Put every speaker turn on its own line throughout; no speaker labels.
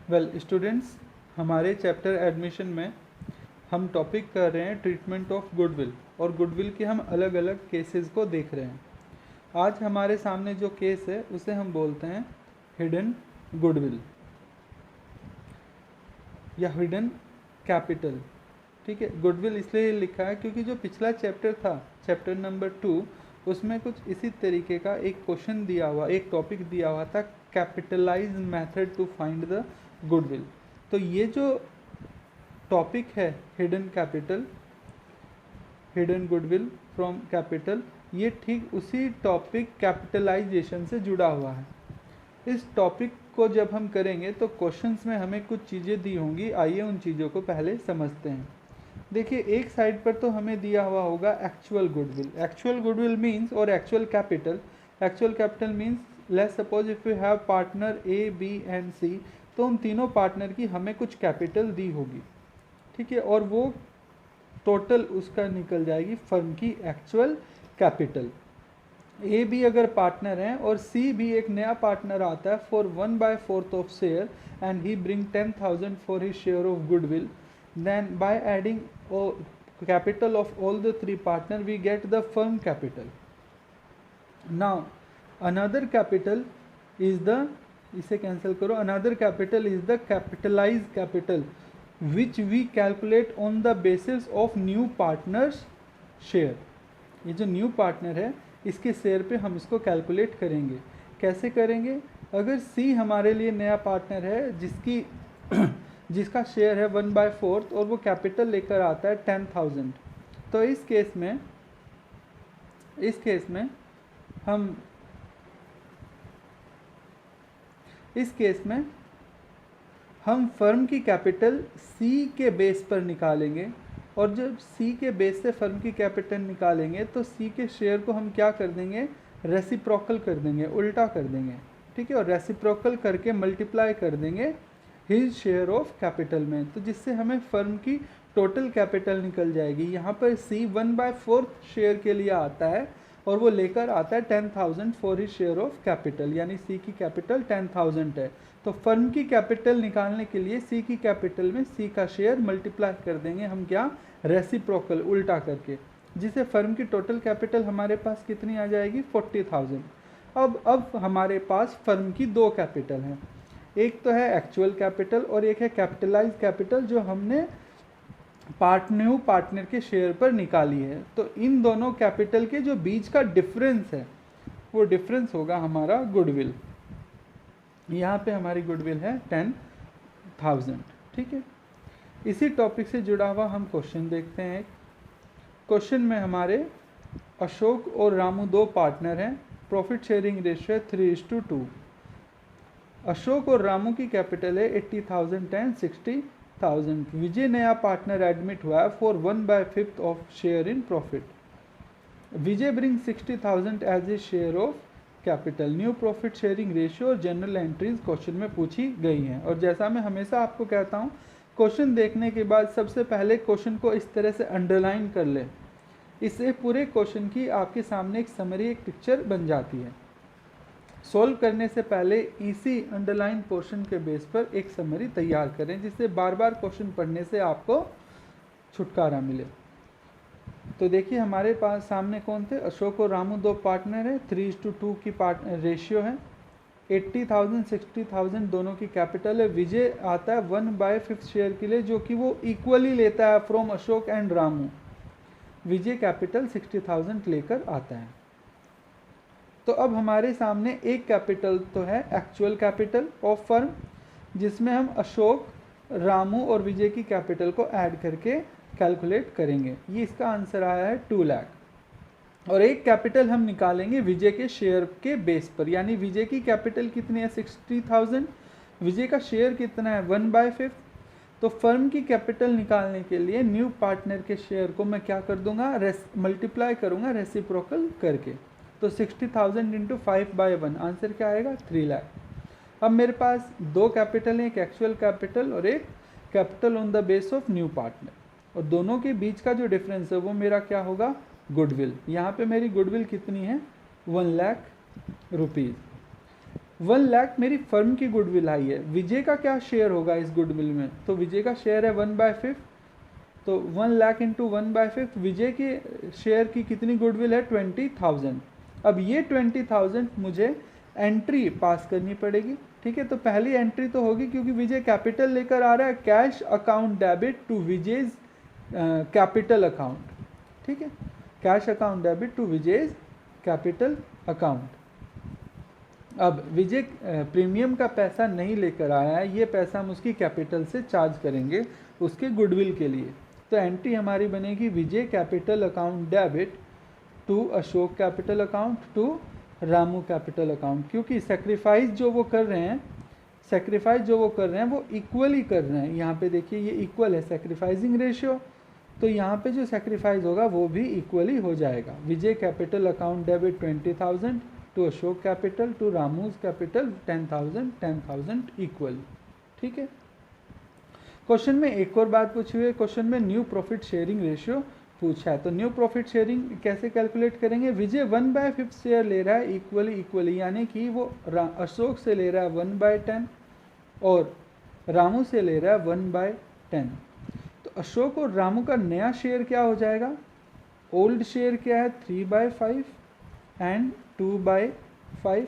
Well students, हमारे chapter admission में हम टॉपिक कर रहे हैं ट्रीटमेंट ऑफ गुडविल, और गुडविल के हम अलग अलग केसेस को देख रहे हैं। आज हमारे सामने जो केस है उसे हम बोलते हैं हिडन गुडविल या हिडन कैपिटल। ठीक है, गुडविल इसलिए लिखा है क्योंकि जो पिछला चैप्टर था, चैप्टर नंबर 2, उसमें कुछ इसी तरीके का एक क्वेश्चन दिया हुआ, एक टॉपिक दिया हुआ था, capitalise method to find the goodwill. तो ये जो टॉपिक है hidden capital, hidden goodwill from capital, ये ठीक उसी टॉपिक कैपिटलाइजेशन से जुड़ा हुआ है। इस टॉपिक को जब हम करेंगे तो क्वेश्चंस में हमें कुछ चीज़ें दी होंगी, आइए उन चीज़ों को पहले समझते हैं। देखिए, एक साइड पर तो हमें दिया हुआ होगा actual goodwill. Actual goodwill means, और actual capital means, let's suppose if you have partner A B and C, तो उन तीनों पार्टनर की हमें कुछ कैपिटल दी होगी। ठीक है, और वो टोटल उसका निकल जाएगी फर्म की एक्चुअल कैपिटल। ए बी अगर पार्टनर हैं और सी भी एक नया पार्टनर आता है for 1/4 of share and he bring 10,000 for his share of goodwill, then by adding capital of all the three partners we get the firm capital. Now another capital is the, इसे cancel करो, another capital is the capitalized capital which we calculate on the basis of new partners share. ये जो new partner है इसके share पे हम इसको calculate करेंगे। कैसे करेंगे? अगर सी हमारे लिए नया पार्टनर है जिसका शेयर है 1/4 और वो कैपिटल लेकर आता है 10,000, तो इस केस में हम फर्म की कैपिटल सी के बेस पर निकालेंगे, और जब सी के बेस से फर्म की कैपिटल निकालेंगे तो सी के शेयर को हम क्या कर देंगे, रेसिप्रोकल कर देंगे, उल्टा कर देंगे। ठीक है, और रेसिप्रोकल करके मल्टीप्लाई कर देंगे हिज शेयर ऑफ कैपिटल में, तो जिससे हमें फर्म की टोटल कैपिटल निकल जाएगी। यहाँ पर सी 1/4 शेयर के लिए आता है और वो लेकर आता है 10,000 for his share of capital, यानी सी की कैपिटल 10,000 है। तो फर्म की कैपिटल निकालने के लिए सी की कैपिटल में सी का शेयर मल्टीप्लाई कर देंगे हम, क्या, रेसिप्रोकल, उल्टा करके, जिससे फर्म की टोटल कैपिटल हमारे पास कितनी आ जाएगी, 40,000। अब हमारे पास फर्म की दो कैपिटल हैं, एक तो है एक्चुअल कैपिटल और एक है कैपिटलाइज कैपिटल जो हमने पार्टनर के शेयर पर निकाली है। तो इन दोनों कैपिटल के जो बीच का डिफरेंस है वो डिफरेंस होगा हमारा गुडविल। यहाँ पे हमारी गुडविल है 10,000। ठीक है, इसी टॉपिक से जुड़ा हुआ हम क्वेश्चन देखते हैं। क्वेश्चन में हमारे अशोक और रामू दो पार्टनर हैं, प्रॉफिट शेयरिंग रेशियो 3:2। अशोक और रामू की कैपिटल है 80,000 एंड 60,000। विजय नया पार्टनर एडमिट हुआ है for 1/5 of share in profit. Vijay bring 60,000 as a share of capital. New profit sharing ratio और जनरल एंट्रीज क्वेश्चन में पूछी गई हैं। और जैसा मैं हमेशा आपको कहता हूँ, क्वेश्चन देखने के बाद सबसे पहले क्वेश्चन को इस तरह से अंडरलाइन कर ले, इससे पूरे क्वेश्चन की आपके सामने एक समरी, एक पिक्चर बन जाती है। सॉल्व करने से पहले इसी अंडरलाइन पोर्शन के बेस पर एक समरी तैयार करें, जिससे बार बार क्वेश्चन पढ़ने से आपको छुटकारा मिले। तो देखिए, हमारे पास सामने कौन थे, अशोक और रामू दो पार्टनर हैं, 3:2 की रेशियो है, 80,000 60,000 दोनों की कैपिटल है। विजय आता है 1/5 शेयर के लिए, जो कि वो इक्वली लेता है from Ashok and Ramu. Vijay capital 60,000 लेकर आता है। तो अब हमारे सामने एक कैपिटल तो है एक्चुअल कैपिटल ऑफ फर्म, जिसमें हम अशोक, रामू और विजय की कैपिटल को ऐड करके कैलकुलेट करेंगे। ये इसका आंसर आया है 2 लाख। और एक कैपिटल हम निकालेंगे विजय के शेयर के बेस पर, यानी विजय की कैपिटल कितनी है, 60,000, विजय का शेयर कितना है, 1/5। तो फर्म की कैपिटल निकालने के लिए न्यू पार्टनर के शेयर को मैं क्या कर दूंगा, मल्टीप्लाई करूंगा रेसिप्रोकल करके। तो 60,000 इंटू 5/1, आंसर क्या आएगा, 3 लाख। अब मेरे पास दो कैपिटल हैं, एक एक्चुअल कैपिटल और एक capital on the base of new partner, और दोनों के बीच का जो डिफरेंस है वो मेरा क्या होगा, गुडविल। यहाँ पे मेरी गुडविल कितनी है, 1 लाख रुपीज़। 1 लाख मेरी फर्म की गुडविल आई है, विजय का क्या शेयर होगा इस गुडविल में, तो विजय का शेयर है 1/5, तो 1 लाख इंटू 1/5, विजय के शेयर की कितनी गुडविल है 20,000। अब ये 20,000 मुझे एंट्री पास करनी पड़ेगी, ठीक है। तो पहली एंट्री तो होगी क्योंकि विजय कैपिटल लेकर आ रहा है, cash account debit to Vijay's capital account, ठीक है, cash account debit to Vijay's capital account. अब विजय प्रीमियम का पैसा नहीं लेकर आया है, ये पैसा हम उसकी कैपिटल से चार्ज करेंगे उसके गुडविल के लिए। तो एंट्री हमारी बनेगी Vijay capital account debit to Ashok capital account to Ramu capital account, क्योंकि सेक्रीफाइस जो वो कर रहे हैं वो इक्वली कर रहे हैं। यहाँ पे देखिए ये इक्वल है सेक्रीफाइसिंग रेशियो, तो यहाँ पे जो सेक्रीफाइस होगा वो भी इक्वली हो जाएगा। Vijay capital account debit 20,000 to Ashok capital to Ramu's capital 10,000 equal, ठीक है। क्वेश्चन में एक और बात पूछी हुई है, क्वेश्चन में न्यू प्रॉफिट शेयरिंग रेशियो पूछा है। तो न्यू प्रॉफिट शेयरिंग कैसे कैलकुलेट करेंगे, विजय 1/5 शेयर ले रहा है इक्वली, यानी कि वो अशोक से ले रहा है 1/10 और रामू से ले रहा है 1/10। तो अशोक और रामू का नया शेयर क्या हो जाएगा, ओल्ड शेयर क्या है 3/5 एंड 2/5,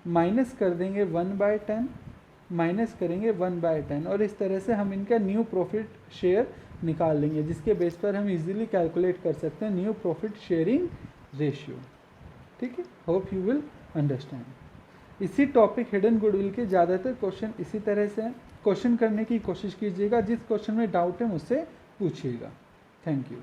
माइनस कर देंगे 1/10, माइनस करेंगे 1/10, और इस तरह से हम इनका न्यू प्रॉफिट शेयर निकाल लेंगे, जिसके बेस पर हम इजीली कैलकुलेट कर सकते हैं न्यू प्रॉफिट शेयरिंग रेशियो, ठीक है। Hope you will understand. इसी टॉपिक हिडन गुडविल के ज़्यादातर क्वेश्चन इसी तरह से हैं, क्वेश्चन करने की कोशिश कीजिएगा, जिस क्वेश्चन में डाउट है मुझसे पूछिएगा। Thank you.